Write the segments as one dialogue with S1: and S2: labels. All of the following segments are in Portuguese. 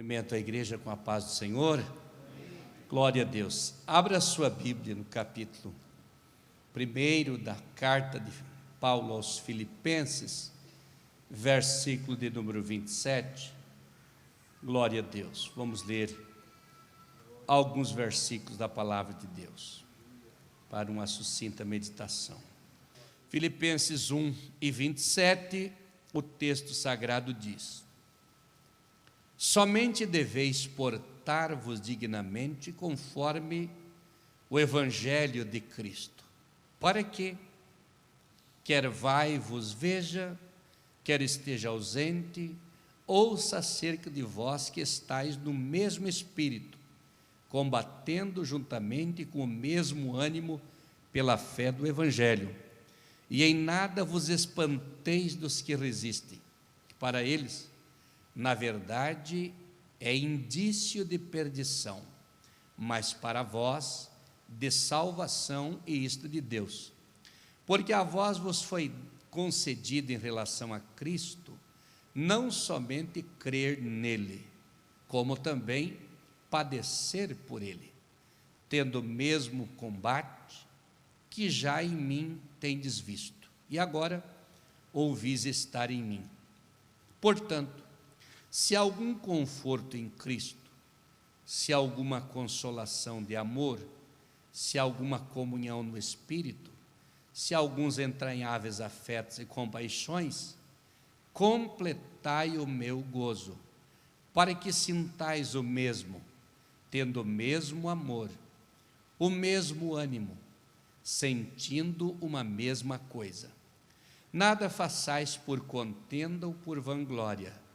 S1: Cumprimento a igreja com a paz do Senhor. Glória a Deus. Abra a sua Bíblia no capítulo 1 da carta de Paulo aos Filipenses, versículo de número 27. Glória a Deus. Vamos ler alguns versículos da palavra de Deus para uma sucinta meditação. Filipenses 1:27, o texto sagrado diz: somente deveis portar-vos dignamente conforme o Evangelho de Cristo, para que, quer vai vos veja, quer esteja ausente, ouça acerca de vós que estáis no mesmo Espírito, combatendo juntamente com o mesmo ânimo pela fé do Evangelho, e em nada vos espanteis dos que resistem. Para eles, na verdade, é indício de perdição, mas para vós, de salvação, e isto de Deus. Porque a vós vos foi concedido em relação a Cristo, não somente crer nele, como também padecer por ele, tendo o mesmo combate que já em mim tendes visto, e agora ouvis estar em mim. Portanto, se há algum conforto em Cristo, se há alguma consolação de amor, se há alguma comunhão no Espírito, se há alguns entranháveis afetos e compaixões, completai o meu gozo, para que sintais o mesmo, tendo o mesmo amor, o mesmo ânimo, sentindo uma mesma coisa. Nada façais por contenda ou por vanglória,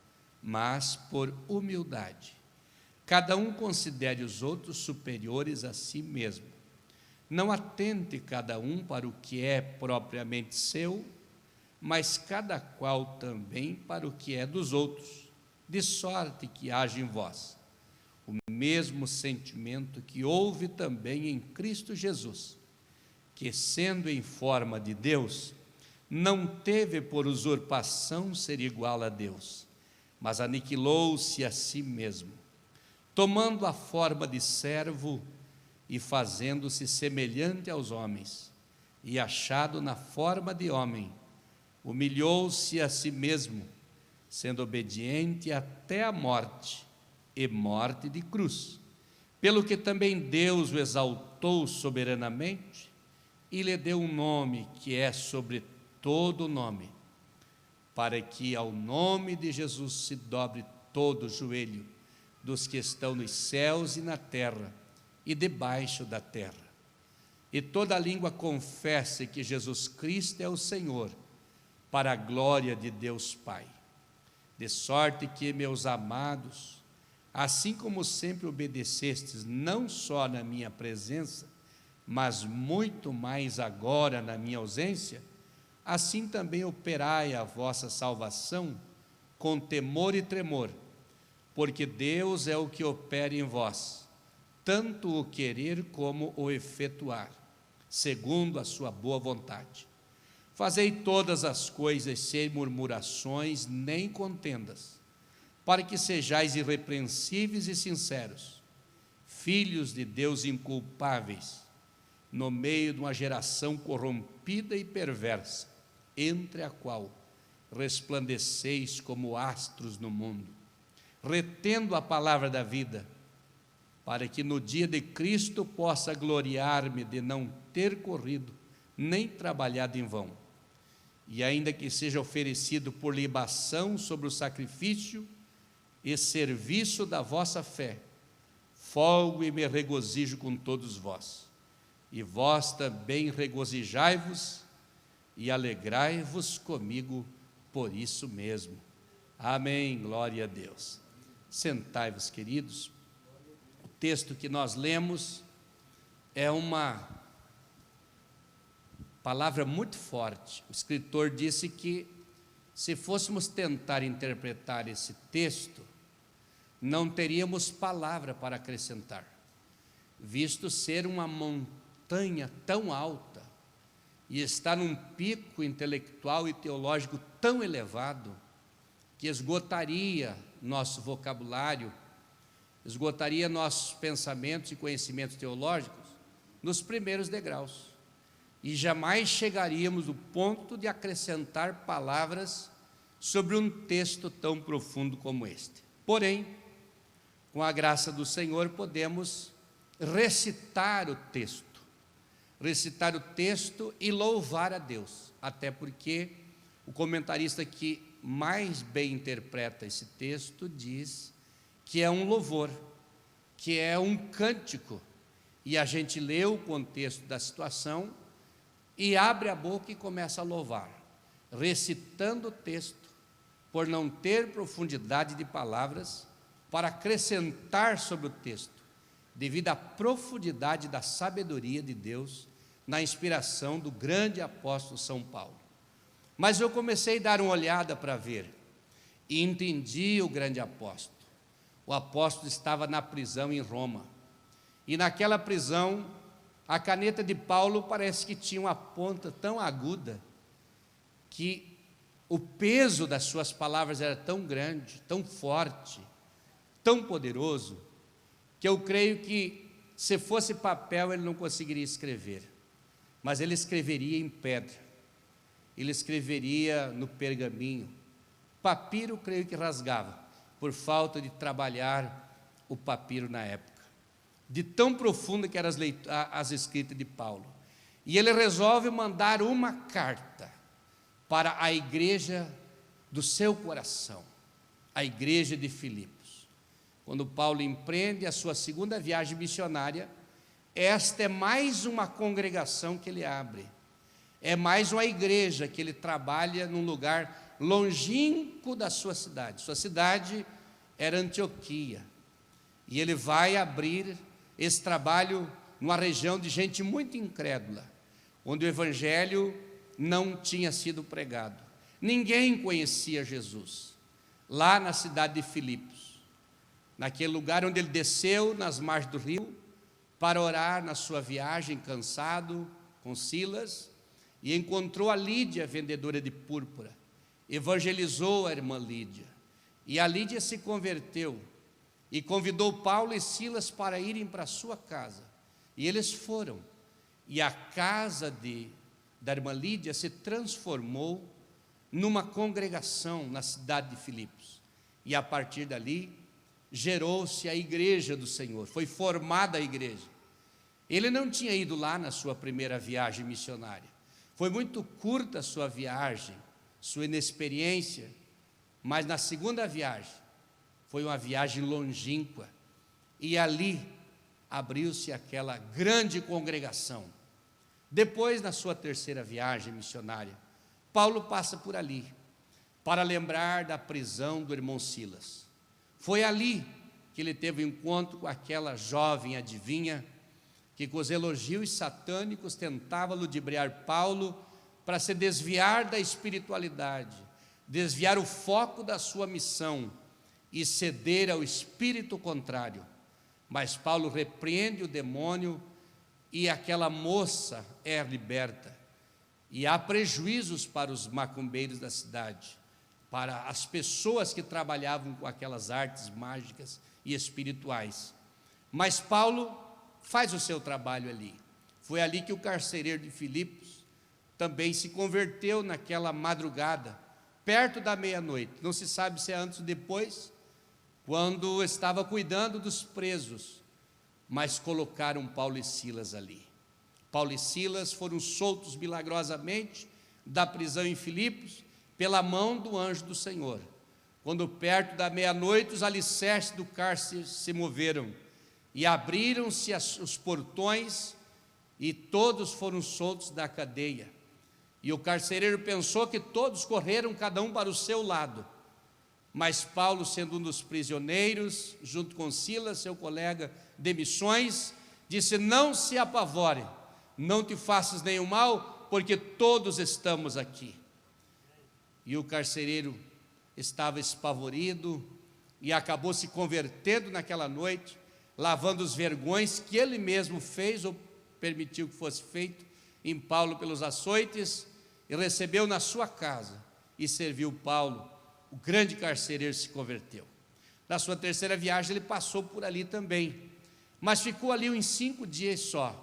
S1: mas por humildade. Cada um considere os outros superiores a si mesmo. Não atente cada um para o que é propriamente seu, mas cada qual também para o que é dos outros, de sorte que haja em vós o mesmo sentimento que houve também em Cristo Jesus, que, sendo em forma de Deus, não teve por usurpação ser igual a Deus, mas aniquilou-se a si mesmo, tomando a forma de servo e fazendo-se semelhante aos homens, e achado na forma de homem, humilhou-se a si mesmo, sendo obediente até a morte, e morte de cruz, pelo que também Deus o exaltou soberanamente, e lhe deu um nome que é sobre todo nome, para que ao nome de Jesus se dobre todo o joelho dos que estão nos céus e na terra e debaixo da terra, e toda língua confesse que Jesus Cristo é o Senhor, para a glória de Deus Pai. De sorte que, meus amados, assim como sempre obedecestes, não só na minha presença, mas muito mais agora na minha ausência, assim também operai a vossa salvação com temor e tremor, porque Deus é o que opera em vós, tanto o querer como o efetuar, segundo a sua boa vontade. Fazei todas as coisas sem murmurações nem contendas, para que sejais irrepreensíveis e sinceros, filhos de Deus inculpáveis, no meio de uma geração corrompida e perversa, entre a qual resplandeceis como astros no mundo, retendo a palavra da vida, para que no dia de Cristo possa gloriar-me de não ter corrido, nem trabalhado em vão, e ainda que seja oferecido por libação sobre o sacrifício e serviço da vossa fé, folgo e me regozijo com todos vós, e vós também regozijai-vos e alegrai-vos comigo por isso mesmo. Amém, glória a Deus. Sentai-vos, queridos. O texto que nós lemos é uma palavra muito forte. O escritor disse que, se fôssemos tentar interpretar esse texto, não teríamos palavra para acrescentar, visto ser uma montanha tão alta e está num pico intelectual e teológico tão elevado, que esgotaria nosso vocabulário esgotaria nossos pensamentos e conhecimentos teológicos nos primeiros degraus, e jamais chegaríamos ao ponto de acrescentar palavras sobre um texto tão profundo como este. Porém, com a graça do Senhor, podemos recitar o texto e louvar a Deus, até porque o comentarista que mais bem interpreta esse texto diz que é um louvor, que é um cântico, e a gente lê o contexto da situação e abre a boca e começa a louvar, recitando o texto, por não ter profundidade de palavras para acrescentar sobre o texto, devido à profundidade da sabedoria de Deus na inspiração do grande apóstolo São Paulo. Mas eu comecei a dar uma olhada para ver e entendi o grande apóstolo. O apóstolo estava na prisão em Roma, e naquela prisão a caneta de Paulo parece que tinha uma ponta tão aguda que o peso das suas palavras era tão grande, tão forte, tão poderoso, que eu creio que se fosse papel ele não conseguiria escrever, mas ele escreveria em pedra, ele escreveria no pergaminho. Papiro creio que rasgava, por falta de trabalhar o papiro na época, de tão profunda que eram as escritas de Paulo. E ele resolve mandar uma carta para a igreja do seu coração, a igreja de Filipos. Quando Paulo empreende a sua segunda viagem missionária, esta é mais uma congregação que ele abre, é mais uma igreja que ele trabalha num lugar longínquo da sua cidade. Sua cidade era Antioquia, e ele vai abrir esse trabalho numa região de gente muito incrédula, onde o evangelho não tinha sido pregado, ninguém conhecia Jesus. Lá na cidade de Filipos, naquele lugar onde ele desceu nas margens do rio para orar na sua viagem, cansado, com Silas, e encontrou a Lídia, vendedora de púrpura, evangelizou a irmã Lídia, e a Lídia se converteu, e convidou Paulo e Silas para irem para a sua casa, e eles foram, e a casa da irmã Lídia se transformou numa congregação na cidade de Filipos, e a partir dali gerou-se a igreja do Senhor, foi formada a igreja. Ele não tinha ido lá na sua primeira viagem missionária, foi muito curta a sua viagem, sua inexperiência, mas na segunda viagem, foi uma viagem longínqua, e ali abriu-se aquela grande congregação. Depois, na sua terceira viagem missionária, Paulo passa por ali, para lembrar da prisão do irmão Silas. Foi ali que ele teve um encontro com aquela jovem adivinha, que com os elogios satânicos tentava ludibriar Paulo para se desviar da espiritualidade, desviar o foco da sua missão e ceder ao espírito contrário. Mas Paulo repreende o demônio e aquela moça é liberta. E há prejuízos para os macumbeiros da cidade, para as pessoas que trabalhavam com aquelas artes mágicas e espirituais. Mas Paulo faz o seu trabalho ali. Foi ali que o carcereiro de Filipos também se converteu naquela madrugada, perto da meia-noite. Não se sabe se é antes ou depois, quando estava cuidando dos presos, mas colocaram Paulo e Silas ali. Paulo e Silas foram soltos milagrosamente da prisão em Filipos pela mão do anjo do Senhor. Quando perto da meia-noite os alicerces do cárcere se moveram e abriram-se os portões e todos foram soltos da cadeia. E o carcereiro pensou que todos correram, cada um para o seu lado. Mas Paulo, sendo um dos prisioneiros, junto com Silas, seu colega de missões, disse: não se apavore, não te faças nenhum mal, porque todos estamos aqui. E o carcereiro estava espavorido e acabou se convertendo naquela noite, lavando os vergões que ele mesmo fez ou permitiu que fosse feito em Paulo pelos açoites, e recebeu na sua casa e serviu Paulo. O grande carcereiro se converteu. da sua terceira viagem, ele passou por ali também, mas ficou ali uns 5 dias só.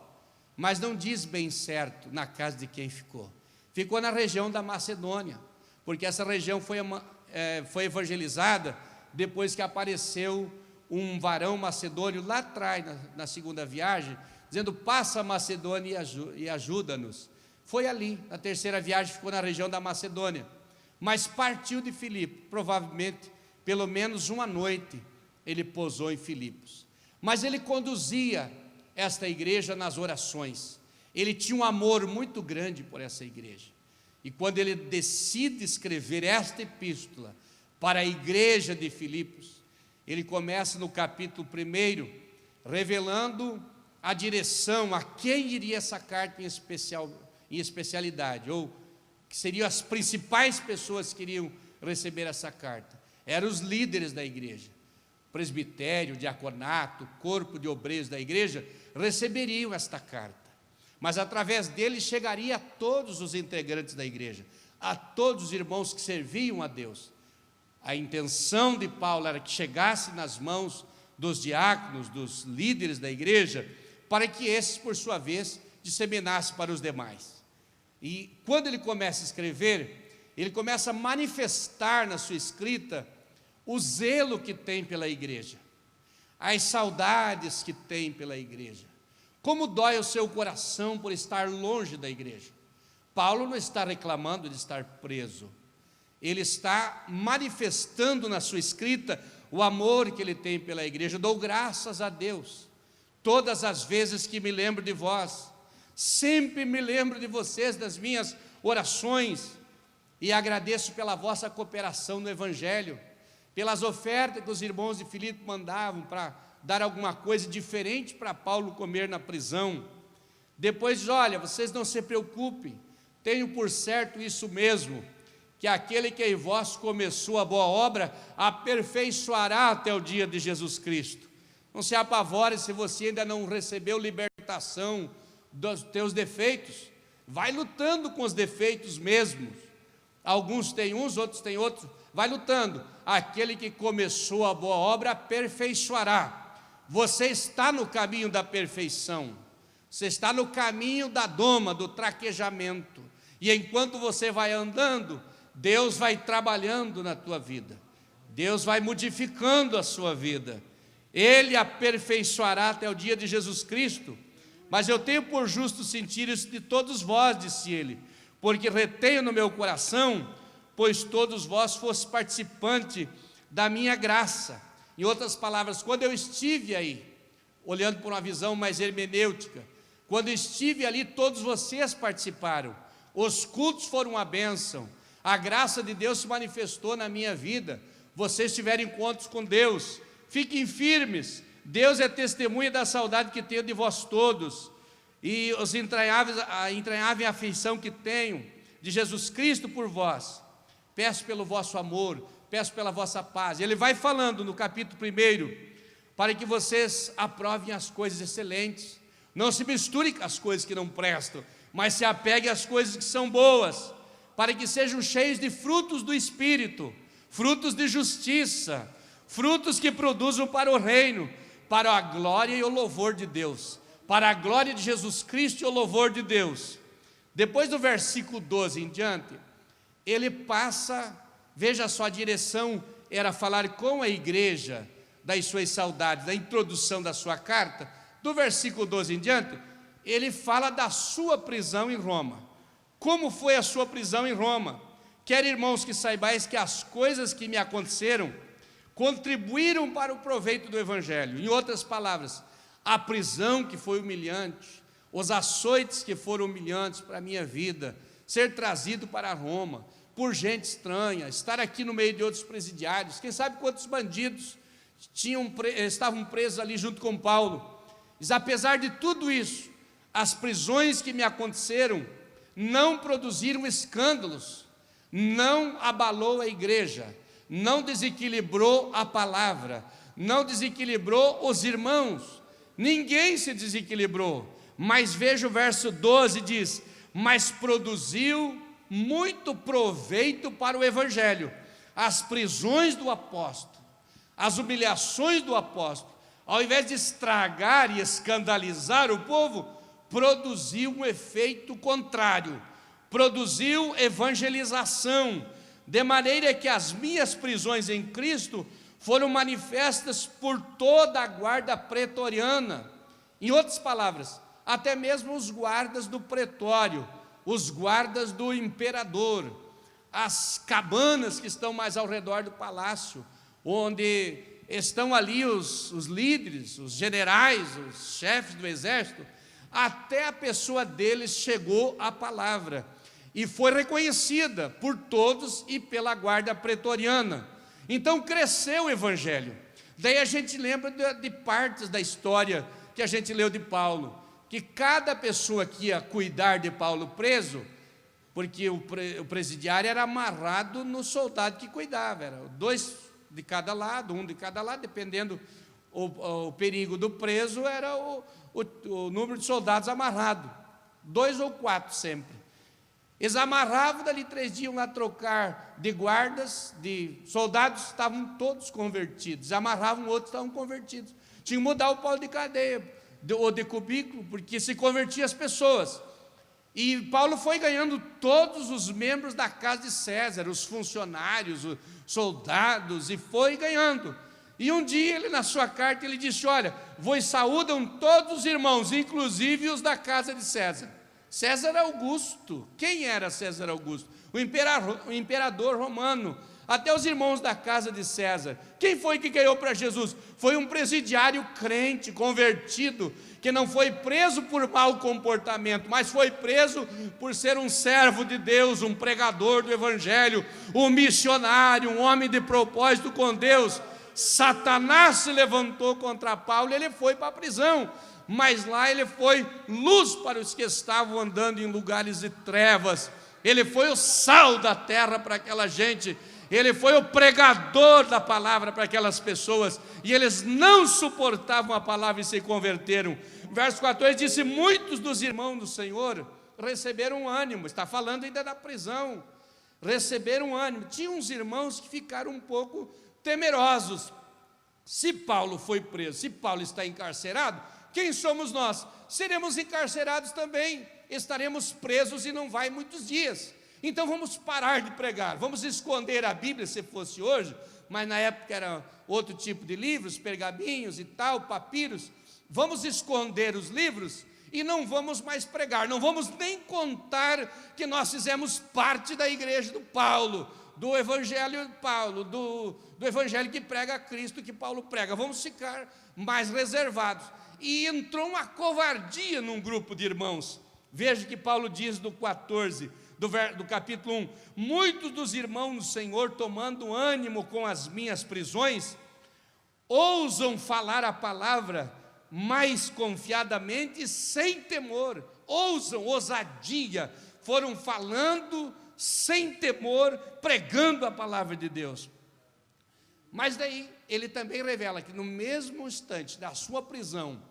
S1: Mas não diz bem certo na casa de quem ficou. Ficou na região da Macedônia, porque essa região foi evangelizada depois que apareceu um varão macedônio lá atrás, na segunda viagem, dizendo: passa a Macedônia e ajuda-nos. Foi ali, na terceira viagem, ficou na região da Macedônia, mas partiu de Filipos, provavelmente, pelo menos uma noite, ele pousou em Filipos. Mas ele conduzia esta igreja nas orações, ele tinha um amor muito grande por essa igreja, e quando ele decide escrever esta epístola para a igreja de Filipos, ele começa no capítulo 1, revelando a direção, a quem iria essa carta em especialidade, ou que seriam as principais pessoas que iriam receber essa carta. Eram os líderes da igreja, presbitério, diaconato, corpo de obreiros da igreja, receberiam esta carta, mas através dele chegaria a todos os integrantes da igreja, a todos os irmãos que serviam a Deus. A intenção de Paulo era que chegasse nas mãos dos diáconos, dos líderes da igreja, para que esses, por sua vez, disseminassem para os demais. E quando ele começa a escrever, ele começa a manifestar na sua escrita o zelo que tem pela igreja, as saudades que tem pela igreja, como dói o seu coração por estar longe da igreja. Paulo não está reclamando de estar preso, ele está manifestando na sua escrita o amor que ele tem pela igreja. Dou graças a Deus, todas as vezes que me lembro de vós, sempre me lembro de vocês das minhas orações, e agradeço pela vossa cooperação no Evangelho, pelas ofertas que os irmãos de Filipe mandavam para dar alguma coisa diferente para Paulo comer na prisão. Depois diz: olha, vocês não se preocupem, tenho por certo isso mesmo, que aquele que em vós começou a boa obra, aperfeiçoará até o dia de Jesus Cristo. Não se apavore se você ainda não recebeu libertação dos teus defeitos, vai lutando com os defeitos mesmos, alguns têm uns, outros têm outros, vai lutando. Aquele que começou a boa obra aperfeiçoará. Você está no caminho da perfeição, você está no caminho da doma, do traquejamento, e enquanto você vai andando, Deus vai trabalhando na tua vida, Deus vai modificando a sua vida, Ele aperfeiçoará até o dia de Jesus Cristo. Mas eu tenho por justo sentir isso de todos vós, disse ele, porque retenho no meu coração, pois todos vós fostes participantes da minha graça. Em outras palavras, quando eu estive aí, olhando por uma visão mais hermenêutica, quando estive ali, todos vocês participaram, os cultos foram uma bênção, a graça de Deus se manifestou na minha vida, vocês tiveram encontros com Deus, fiquem firmes, Deus é testemunha da saudade que tenho de vós todos, e os entranhável afeição que tenho de Jesus Cristo por vós. Peço pelo vosso amor, peço pela vossa paz. Ele vai falando no capítulo 1, para que vocês aprovem as coisas excelentes, não se misturem com as coisas que não prestam, mas se apeguem às coisas que são boas, para que sejam cheios de frutos do Espírito, frutos de justiça, frutos que produzam para o reino, para a glória e o louvor de Deus, para a glória de Jesus Cristo e o louvor de Deus. Depois do versículo 12 em diante, ele passa, veja só, a direção era falar com a igreja das suas saudades, da introdução da sua carta. Do versículo 12 em diante, ele fala da sua prisão em Roma. Como foi a sua prisão em Roma? Quero, irmãos, que saibais que as coisas que me aconteceram contribuíram para o proveito do Evangelho. Em outras palavras, a prisão que foi humilhante, os açoites que foram humilhantes para a minha vida, ser trazido para Roma, por gente estranha, estar aqui no meio de outros presidiários, quem sabe quantos bandidos estavam presos ali junto com Paulo. Mas apesar de tudo isso, as prisões que me aconteceram não produziram escândalos, não abalou a igreja, não desequilibrou a palavra, não desequilibrou os irmãos, ninguém se desequilibrou. Mas veja o verso 12, diz: mas produziu muito proveito para o Evangelho, as prisões do apóstolo, as humilhações do apóstolo, ao invés de estragar e escandalizar o povo, produziu um efeito contrário, produziu evangelização, de maneira que as minhas prisões em Cristo foram manifestas por toda a guarda pretoriana. Em outras palavras, até mesmo os guardas do pretório, os guardas do imperador, as cabanas que estão mais ao redor do palácio, onde estão ali os líderes, os generais, os chefes do exército, até a pessoa deles chegou a palavra e foi reconhecida por todos e pela guarda pretoriana. Então cresceu o evangelho. Daí a gente lembra de partes da história que a gente leu de Paulo, que cada pessoa que ia cuidar de Paulo preso, porque o presidiário era amarrado no soldado que cuidava, era 2 de cada lado, 1 de cada lado, dependendo o perigo do preso, era o número de soldados amarrado, 2 ou 4 sempre. Eles amarravam, dali 3 dias lá trocar de guardas, de soldados, estavam todos convertidos, amarravam outros, estavam convertidos. Tinha que mudar o Paulo de cadeia, ou de cubículo, porque se convertia as pessoas. E Paulo foi ganhando todos os membros da casa de César, os funcionários, os soldados, e foi ganhando. E um dia, ele na sua carta, ele disse: olha, vos saúdam todos os irmãos, inclusive os da casa de César. César Augusto. Quem era César Augusto? O imperador romano. Até os irmãos da casa de César. Quem foi que ganhou para Jesus? Foi um presidiário crente, convertido, que não foi preso por mau comportamento, mas foi preso por ser um servo de Deus, um pregador do evangelho, um missionário, um homem de propósito com Deus. Satanás se levantou contra Paulo e ele foi para a prisão, mas lá ele foi luz para os que estavam andando em lugares de trevas. Ele foi o sal da terra para aquela gente. Ele foi o pregador da palavra para aquelas pessoas, e eles não suportavam a palavra e se converteram. Verso 14 disse: muitos dos irmãos do Senhor receberam ânimo. Está falando ainda da prisão. Receberam ânimo. Tinha uns irmãos que ficaram um pouco temerosos. Se Paulo foi preso, se Paulo está encarcerado, quem somos nós? Seremos encarcerados também, estaremos presos e não vai muitos dias. Então vamos parar de pregar, vamos esconder a Bíblia se fosse hoje, mas na época era outro tipo de livros, pergaminhos e tal, papiros. Vamos esconder os livros e não vamos mais pregar, não vamos nem contar que nós fizemos parte da igreja do Paulo, do evangelho de Paulo, do evangelho que prega Cristo, que Paulo prega. Vamos ficar mais reservados. E entrou uma covardia num grupo de irmãos. Veja que Paulo diz no 14 do capítulo 1: muitos dos irmãos no Senhor, tomando ânimo com as minhas prisões, ousam falar a palavra mais confiadamente e sem temor. Ousam, ousadia, foram falando sem temor, pregando a palavra de Deus. Mas daí ele também revela que no mesmo instante da sua prisão,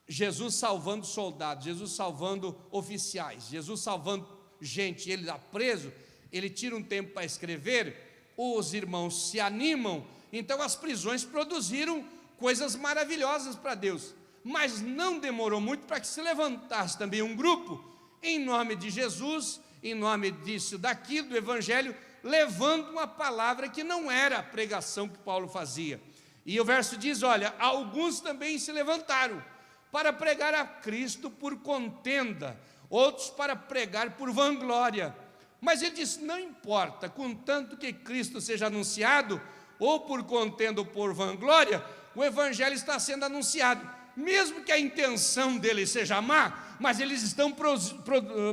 S1: Jesus salvando soldados, Jesus salvando oficiais, Jesus salvando gente, ele está preso, ele tira um tempo para escrever, os irmãos se animam. Então as prisões produziram coisas maravilhosas para Deus, mas não demorou muito para que se levantasse também um grupo, em nome de Jesus, em nome disso, daquilo, do evangelho, levando uma palavra que não era a pregação que Paulo fazia. E o verso diz: olha, alguns também se levantaram para pregar a Cristo por contenda, outros para pregar por vanglória. Mas ele disse: não importa, contanto que Cristo seja anunciado, ou por contenda ou por vanglória, o evangelho está sendo anunciado, mesmo que a intenção deles seja má, mas eles estão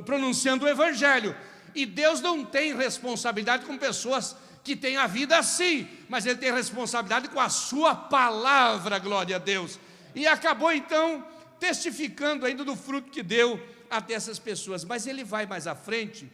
S1: pronunciando o evangelho. E Deus não tem responsabilidade com pessoas que têm a vida assim, mas Ele tem responsabilidade com a sua palavra, glória a Deus. E acabou então testificando ainda do fruto que deu até essas pessoas. Mas ele vai mais à frente,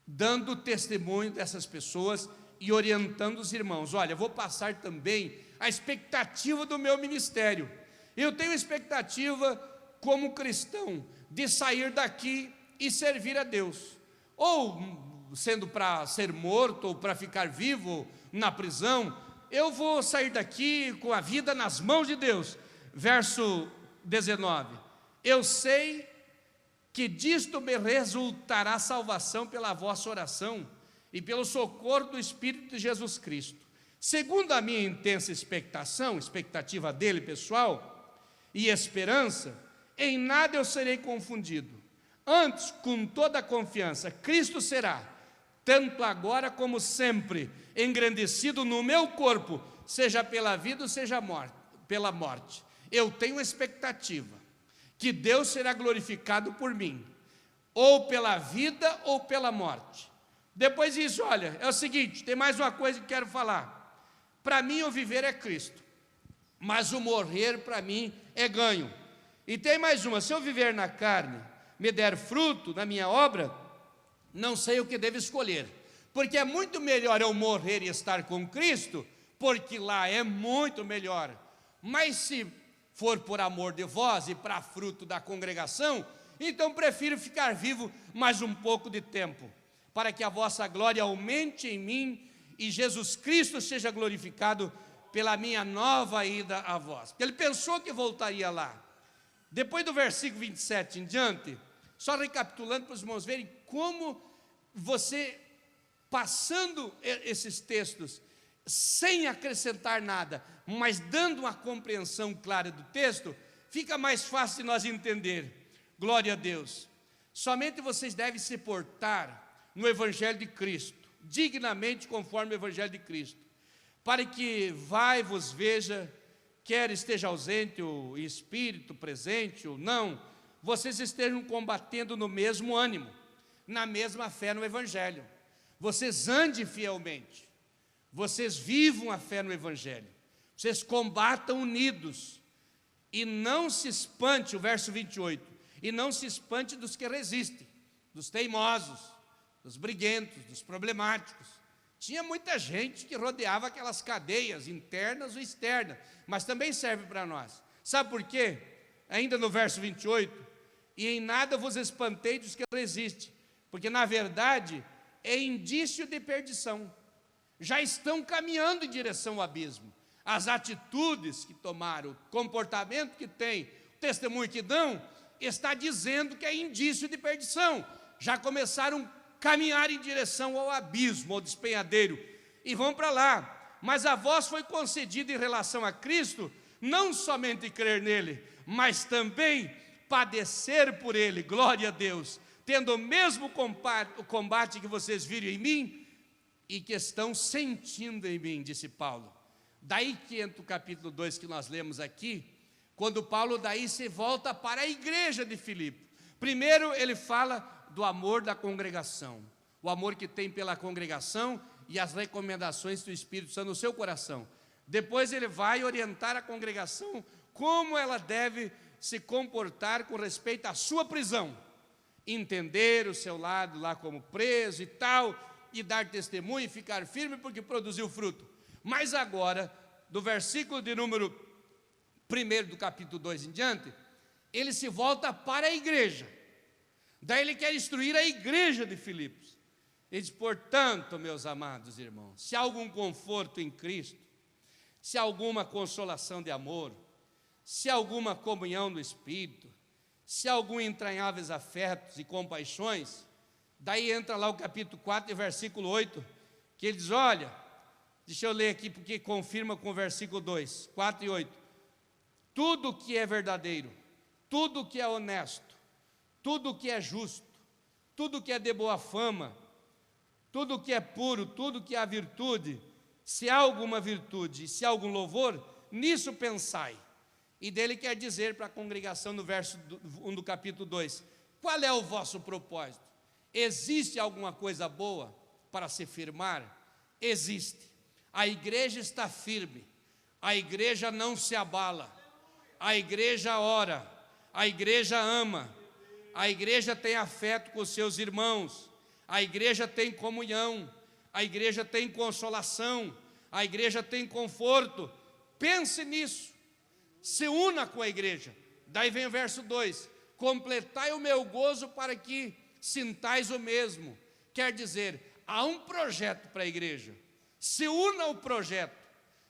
S1: dando testemunho dessas pessoas e orientando os irmãos. Olha, vou passar também a expectativa do meu ministério. Eu tenho expectativa como cristão de sair daqui e servir a Deus, ou sendo para ser morto ou para ficar vivo na prisão, eu vou sair daqui com a vida nas mãos de Deus. Verso 19: eu sei que disto me resultará salvação pela vossa oração e pelo socorro do Espírito de Jesus Cristo. Segundo a minha intensa expectativa dele, pessoal, e esperança, em nada eu serei confundido. Antes, com toda a confiança, Cristo será, tanto agora como sempre, engrandecido no meu corpo, seja pela vida ou seja pela morte. Eu tenho expectativa que Deus será glorificado por mim, ou pela vida ou pela morte. Depois disso, olha, é o seguinte, tem mais uma coisa que quero falar. Para mim o viver é Cristo, mas o morrer para mim é ganho. E tem mais uma: se eu viver na carne, me der fruto na minha obra, não sei o que devo escolher, porque é muito melhor eu morrer e estar com Cristo, porque lá é muito melhor. Mas se for por amor de vós e para fruto da congregação, então prefiro ficar vivo mais um pouco de tempo, para que a vossa glória aumente em mim e Jesus Cristo seja glorificado pela minha nova ida a vós. Porque ele pensou que voltaria lá. Depois do versículo 27 em diante, só recapitulando para os irmãos verem como você, passando esses textos, sem acrescentar nada, mas dando uma compreensão clara do texto, fica mais fácil de nós entender. Glória a Deus. Somente vocês devem se portar no Evangelho de Cristo, dignamente conforme o Evangelho de Cristo, para que vos veja, quer esteja ausente o espírito presente ou não, vocês estejam combatendo no mesmo ânimo, na mesma fé no Evangelho. Vocês andem fielmente, vocês vivam a fé no Evangelho, vocês combatam unidos, e não se espante, o verso 28, e não se espante dos que resistem, dos teimosos, dos briguentos, dos problemáticos. Tinha muita gente que rodeava aquelas cadeias internas ou externas, mas também serve para nós. Sabe por quê? Ainda no verso 28, e em nada vos espantei dos que resistem, porque na verdade é indício de perdição. Já estão caminhando em direção ao abismo. As atitudes que tomaram, o comportamento que têm, o testemunho que dão, está dizendo que é indício de perdição. Já começaram a caminhar em direção ao abismo, ao despenhadeiro, e vão para lá. Mas a vós foi concedida em relação a Cristo, não somente crer nele, mas também padecer por ele, glória a Deus, tendo o mesmo combate que vocês viram em mim, e que estão sentindo em mim, disse Paulo. Daí que entra o capítulo 2 que nós lemos aqui, quando Paulo daí se volta para a igreja de Filipe. Primeiro ele fala do amor da congregação, o amor que tem pela congregação e as recomendações do Espírito Santo no seu coração. Depois ele vai orientar a congregação como ela deve se comportar com respeito à sua prisão, entender o seu lado lá como preso e tal, e dar testemunho e ficar firme porque produziu fruto. Mas agora, do versículo de número 1 do capítulo 2 em diante, ele se volta para a igreja. Daí ele quer instruir a igreja de Filipos. Ele diz: portanto, meus amados irmãos, se há algum conforto em Cristo, se há alguma consolação de amor, se há alguma comunhão do Espírito, se há algum entranháveis afetos e compaixões, daí entra lá o capítulo 4 e versículo 8, que ele diz, olha, deixa eu ler aqui porque confirma com o versículo 2, 4 e 8, tudo que é verdadeiro, tudo que é honesto, tudo que é justo, tudo que é de boa fama, tudo que é puro, tudo que há virtude, se há alguma virtude, se há algum louvor, nisso pensai. E dele quer dizer para a congregação no verso 1 do capítulo 2, qual é o vosso propósito? Existe alguma coisa boa para se firmar? Existe. A igreja está firme, a igreja não se abala, a igreja ora, a igreja ama, a igreja tem afeto com os seus irmãos, a igreja tem comunhão, a igreja tem consolação, a igreja tem conforto. Pense nisso, se una com a igreja. Daí vem o verso 2, completai o meu gozo para que sintais o mesmo. Quer dizer, há um projeto para a igreja, se una ao projeto,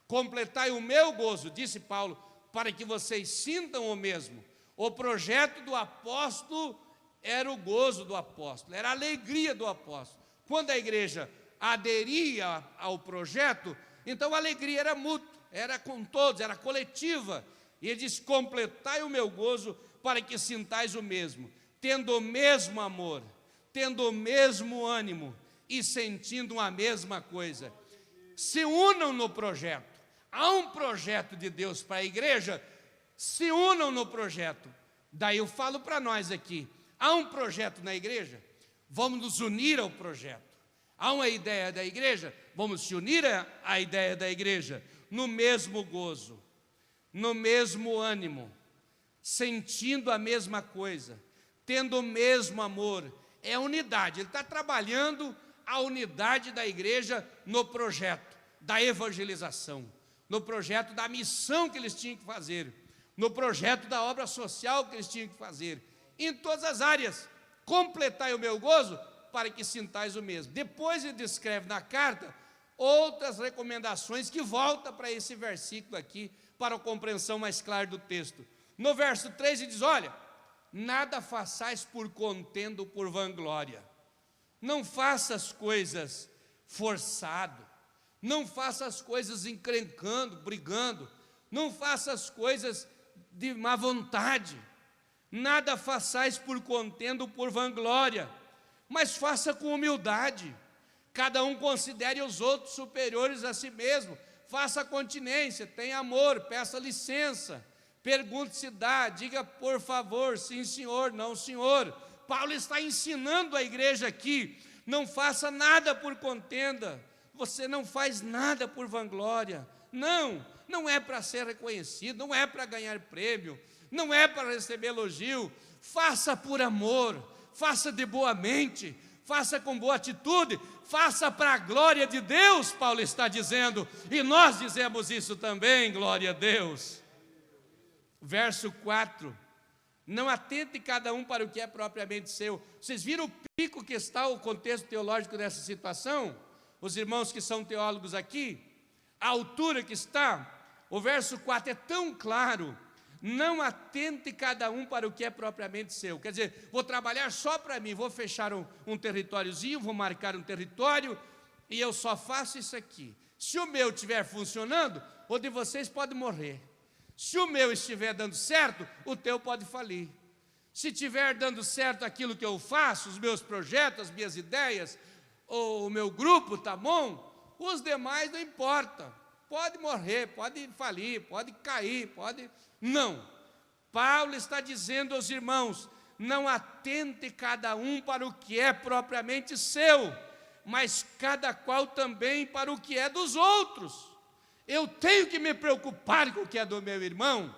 S1: completai o meu gozo, disse Paulo, para que vocês sintam o mesmo. O projeto do apóstolo era o gozo do apóstolo, era a alegria do apóstolo. Quando a igreja aderia ao projeto, então a alegria era mútua, era com todos, era coletiva. E ele diz: completai o meu gozo para que sintais o mesmo, tendo o mesmo amor, tendo o mesmo ânimo e sentindo a mesma coisa. Se unam no projeto. Há um projeto de Deus para a igreja, se unam no projeto. Daí eu falo para nós aqui, há um projeto na igreja, vamos nos unir ao projeto. Há uma ideia da igreja, vamos se unir à ideia da igreja, no mesmo gozo, no mesmo ânimo, sentindo a mesma coisa, tendo o mesmo amor. É unidade, ele está trabalhando a unidade da igreja no projeto da evangelização, no projeto da missão que eles tinham que fazer, no projeto da obra social que eles tinham que fazer, em todas as áreas. Completai o meu gozo para que sintais o mesmo. Depois ele descreve na carta outras recomendações que voltam para esse versículo aqui, para a compreensão mais clara do texto. No verso 3 ele diz: olha, nada façais por contenda ou por vanglória. Não faça as coisas forçado, não faça as coisas encrencando, brigando, não faça as coisas de má vontade. Nada façais por contenda ou por vanglória, mas faça com humildade. Cada um considere os outros superiores a si mesmo. Faça continência, tenha amor, peça licença, pergunte se dá, diga por favor, sim senhor, não senhor. Paulo está ensinando a igreja aqui: não faça nada por contenda, você não faz nada por vanglória. Não é para ser reconhecido, não é para ganhar prêmio, não é para receber elogio. Faça por amor, faça de boa mente, faça com boa atitude, faça para a glória de Deus, Paulo está dizendo, e nós dizemos isso também, glória a Deus. Verso 4, não atente cada um para o que é propriamente seu. Vocês viram o pico que está o contexto teológico dessa situação? Os irmãos que são teólogos aqui, a altura que está, o verso 4 é tão claro: não atente cada um para o que é propriamente seu. Quer dizer, vou trabalhar só para mim, vou fechar um territóriozinho, vou marcar um território, e eu só faço isso aqui. Se o meu estiver funcionando, o de vocês pode morrer. Se o meu estiver dando certo, o teu pode falir. Se estiver dando certo aquilo que eu faço, os meus projetos, as minhas ideias, o meu grupo está bom, os demais não importa. Pode morrer, pode falir, pode cair, pode... Não. Paulo está dizendo aos irmãos: não atente cada um para o que é propriamente seu, mas cada qual também para o que é dos outros. Eu tenho que me preocupar com o que é do meu irmão,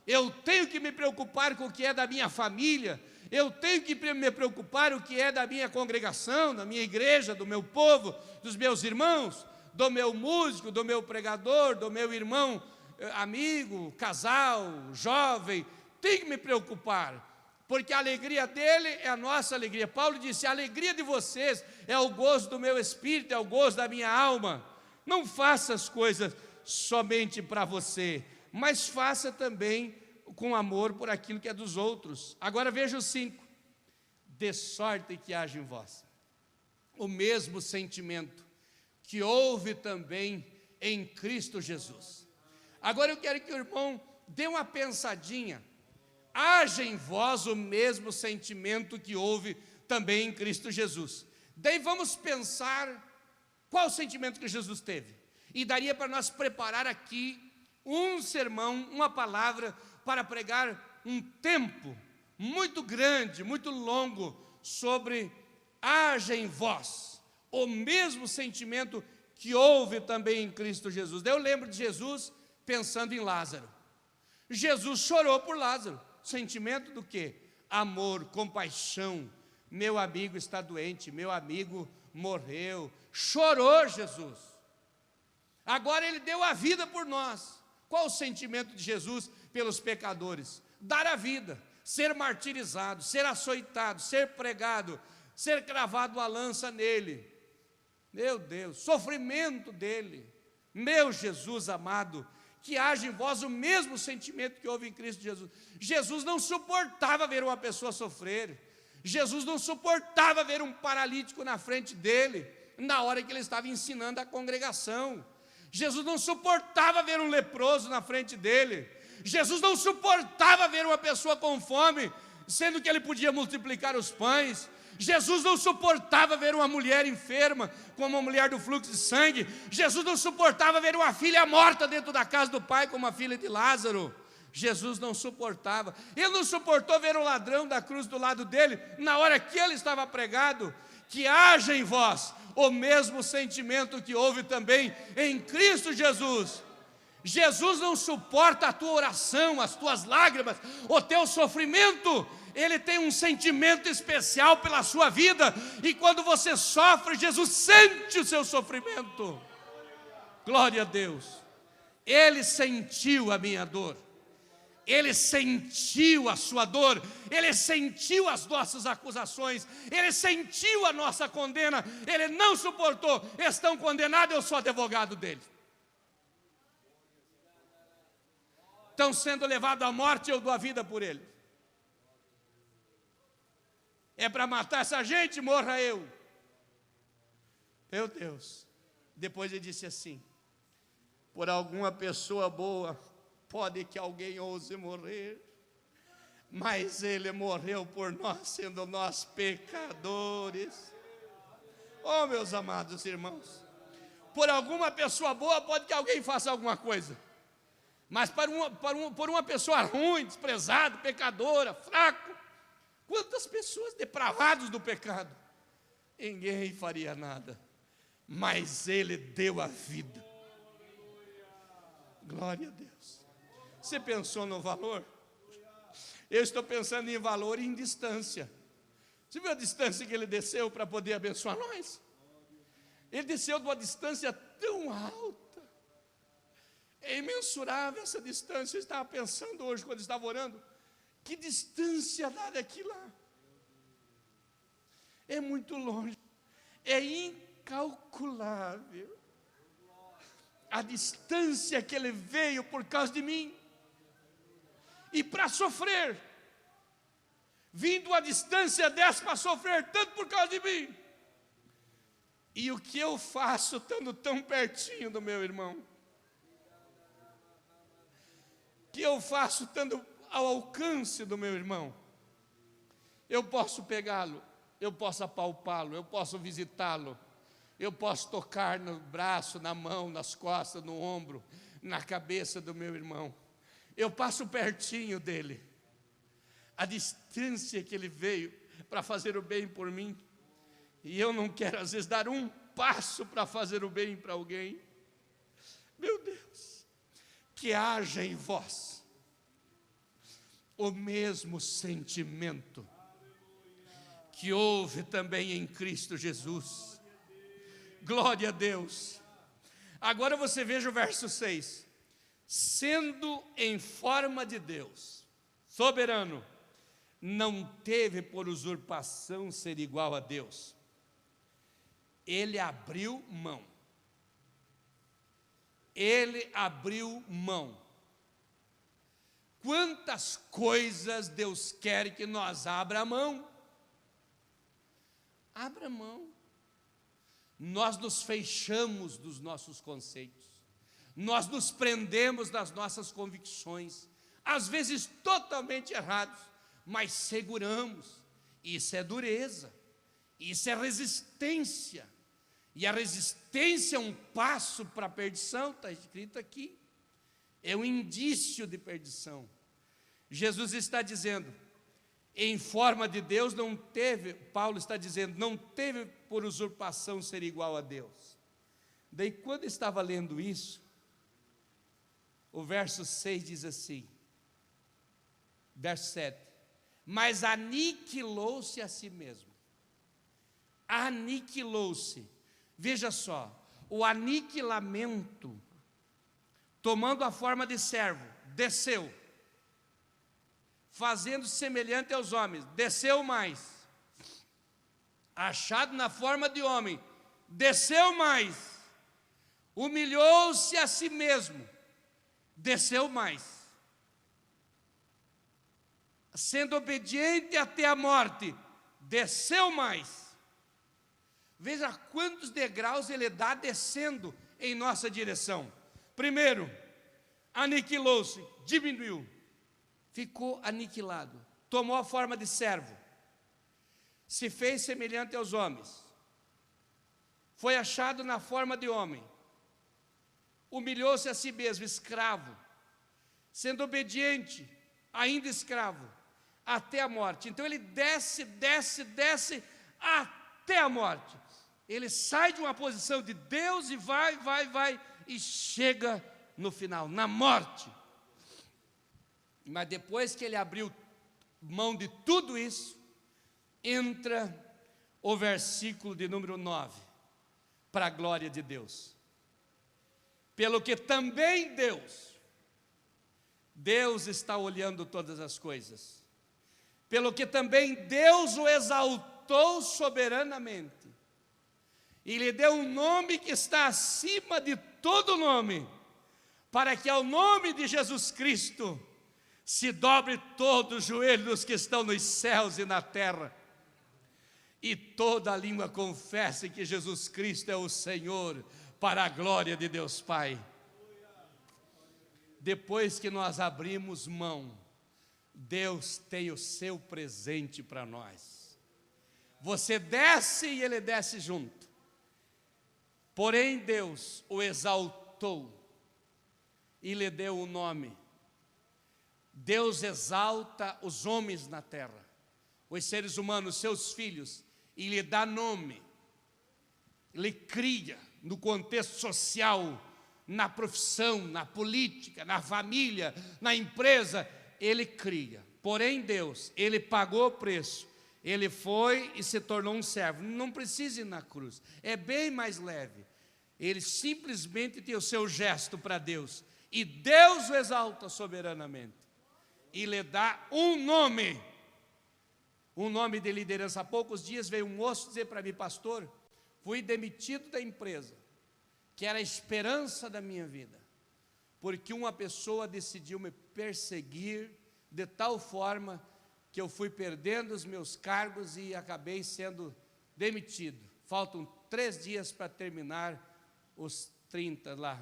S1: eu tenho que me preocupar com o que é da minha família, eu tenho que me preocupar com o que é da minha congregação, da minha igreja, do meu povo, dos meus irmãos, do meu músico, do meu pregador, do meu irmão, amigo, casal, jovem. Tenho que me preocupar, porque a alegria dele é a nossa alegria. Paulo disse: a alegria de vocês é o gozo do meu espírito, é o gozo da minha alma. Não faça as coisas somente para você, mas faça também com amor por aquilo que é dos outros. Agora veja o 5: de sorte que haja em vós o mesmo sentimento que houve também em Cristo Jesus. Agora eu quero que o irmão dê uma pensadinha. Haja em vós o mesmo sentimento que houve também em Cristo Jesus. Daí vamos pensar qual o sentimento que Jesus teve. E daria para nós preparar aqui um sermão, uma palavra, para pregar um tempo muito grande, muito longo, sobre haja em vós o mesmo sentimento que houve também em Cristo Jesus. Daí eu lembro de Jesus pensando em Lázaro. Jesus chorou por Lázaro. Sentimento do quê? Amor, compaixão. Meu amigo está doente, meu amigo morreu. Chorou Jesus. Agora ele deu a vida por nós. Qual o sentimento de Jesus pelos pecadores? Dar a vida, ser martirizado, ser açoitado, ser pregado, ser cravado a lança nele. Meu Deus, sofrimento dele. Meu Jesus amado, que haja em vós o mesmo sentimento que houve em Cristo Jesus. Jesus não suportava ver uma pessoa sofrer. Jesus não suportava ver um paralítico na frente dele, na hora que ele estava ensinando a congregação. Jesus não suportava ver um leproso na frente dele. Jesus não suportava ver uma pessoa com fome, sendo que ele podia multiplicar os pães. Jesus não suportava ver uma mulher enferma, como a mulher do fluxo de sangue. Jesus não suportava ver uma filha morta dentro da casa do pai, como a filha de Lázaro. Jesus não suportava. Ele não suportou ver o ladrão da cruz do lado dele, na hora que ele estava pregado. Que haja em vós o mesmo sentimento que houve também em Cristo Jesus. Jesus não suporta a tua oração, as tuas lágrimas, o teu sofrimento. Ele tem um sentimento especial pela sua vida, e quando você sofre, Jesus sente o seu sofrimento. Glória a Deus. Ele sentiu a minha dor, Ele sentiu a sua dor, Ele sentiu as nossas acusações, Ele sentiu a nossa condena. Ele não suportou. Estão condenados, eu sou advogado deles. Estão sendo levados à morte, eu dou a vida por eles. É para matar essa gente, morra eu. Meu Deus. Depois ele disse assim: por alguma pessoa boa, pode que alguém ouse morrer, mas ele morreu por nós, sendo nós pecadores. Oh, meus amados irmãos, por alguma pessoa boa, pode que alguém faça alguma coisa, mas por uma pessoa ruim, desprezada, pecadora, fraco, quantas pessoas depravadas do pecado, ninguém faria nada, mas ele deu a vida. Glória a Deus. Você pensou no valor? Eu estou pensando em valor e em distância. Você viu a distância que ele desceu para poder abençoar nós? Ele desceu de uma distância tão alta, é imensurável essa distância. Eu estava pensando hoje, quando estava orando, que distância dá daqui lá? É muito longe, é incalculável a distância que ele veio por causa de mim. E para sofrer, vindo a distância dessa para sofrer tanto por causa de mim. E o que eu faço estando tão pertinho do meu irmão? O que eu faço estando ao alcance do meu irmão? Eu posso pegá-lo, eu posso apalpá-lo, eu posso visitá-lo, eu posso tocar no braço, na mão, nas costas, no ombro, na cabeça do meu irmão. Eu passo pertinho dele. A distância que ele veio para fazer o bem por mim. E eu não quero, às vezes, dar um passo para fazer o bem para alguém. Meu Deus, que haja em vós o mesmo sentimento que houve também em Cristo Jesus. Glória a Deus. Agora você veja o verso 6. Sendo em forma de Deus, soberano, não teve por usurpação ser igual a Deus. Ele abriu mão. Ele abriu mão. Quantas coisas Deus quer que nós abra mão? Abra mão. Nós nos fechamos dos nossos conceitos. Nós nos prendemos nas nossas convicções, às vezes totalmente errados, mas seguramos. Isso é dureza, isso é resistência, e a resistência é um passo para a perdição, está escrito aqui, é um indício de perdição. Jesus está dizendo, em forma de Deus não teve, Paulo está dizendo, não teve por usurpação ser igual a Deus. Daí quando estava lendo isso, o verso 6 diz assim, verso 7, mas aniquilou-se a si mesmo. Aniquilou-se. Veja só, o aniquilamento, tomando a forma de servo, desceu, fazendo-se semelhante aos homens, desceu mais, achado na forma de homem, desceu mais, humilhou-se a si mesmo, desceu mais, sendo obediente até a morte, desceu mais. Veja quantos degraus ele dá descendo em nossa direção. Primeiro, aniquilou-se, diminuiu, ficou aniquilado, tomou a forma de servo, se fez semelhante aos homens, foi achado na forma de homem, humilhou-se a si mesmo, escravo, sendo obediente, ainda escravo, até a morte. Então ele desce até a morte. Ele sai de uma posição de Deus e vai, e chega no final, na morte. Mas depois que ele abriu mão de tudo isso, entra o versículo de número 9, para a glória de Deus. Pelo que também Deus está olhando todas as coisas, pelo que também Deus o exaltou soberanamente, e lhe deu um nome que está acima de todo nome, para que ao nome de Jesus Cristo se dobre todo o joelho dos que estão nos céus e na terra, e toda a língua confesse que Jesus Cristo é o Senhor, para a glória de Deus Pai. Depois que nós abrimos mão, Deus tem o seu presente para nós. Você desce e Ele desce junto. Porém Deus o exaltou e lhe deu um nome. Deus exalta os homens na terra, os seres humanos, seus filhos, e lhe dá nome. Ele cria no contexto social, na profissão, na política, na família, na empresa, Ele cria. Porém Deus, Ele pagou o preço, Ele foi e se tornou um servo. Não precisa ir na cruz, é bem mais leve. Ele simplesmente tem o seu gesto para Deus, e Deus o exalta soberanamente, e lhe dá um nome de liderança. Há poucos dias veio um moço dizer para mim: pastor, fui demitido da empresa, que era a esperança da minha vida, porque uma pessoa decidiu me perseguir de tal forma que eu fui perdendo os meus cargos e acabei sendo demitido. Faltam 3 dias para terminar os 30 lá,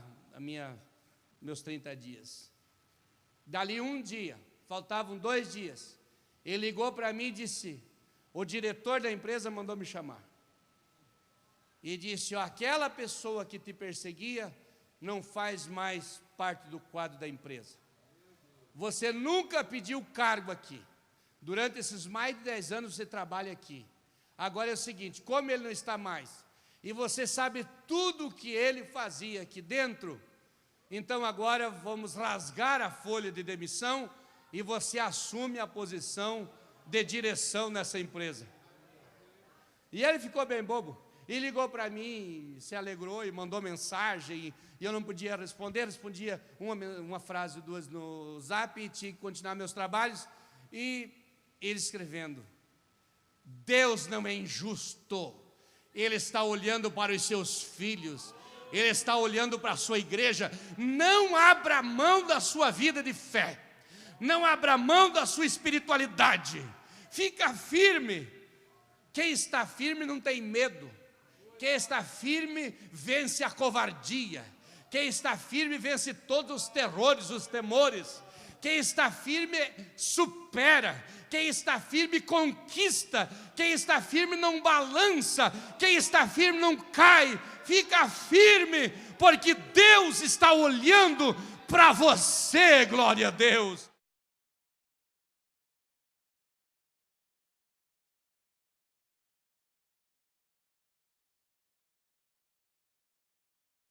S1: meus 30 dias. Dali um dia, faltavam 2 dias, ele ligou para mim e disse: o diretor da empresa mandou me chamar. E disse: aquela pessoa que te perseguia não faz mais parte do quadro da empresa. Você nunca pediu cargo aqui. Durante esses mais de 10 anos você trabalha aqui. Agora é o seguinte, como ele não está mais, e você sabe tudo o que ele fazia aqui dentro, então agora vamos rasgar a folha de demissão e você assume a posição de direção nessa empresa. E ele ficou bem bobo. E ligou para mim, se alegrou e mandou mensagem, e eu não podia responder, respondia uma frase ou 2 no zap, e tinha que continuar meus trabalhos, e ele escrevendo: Deus não é injusto, Ele está olhando para os seus filhos, Ele está olhando para a sua igreja. Não abra mão da sua vida de fé, não abra mão da sua espiritualidade, fica firme. Quem está firme não tem medo. Quem está firme vence a covardia. Quem está firme vence todos os terrores, os temores. Quem está firme supera. Quem está firme conquista. Quem está firme não balança. Quem está firme não cai. Fica firme, porque Deus está olhando para você, glória a Deus.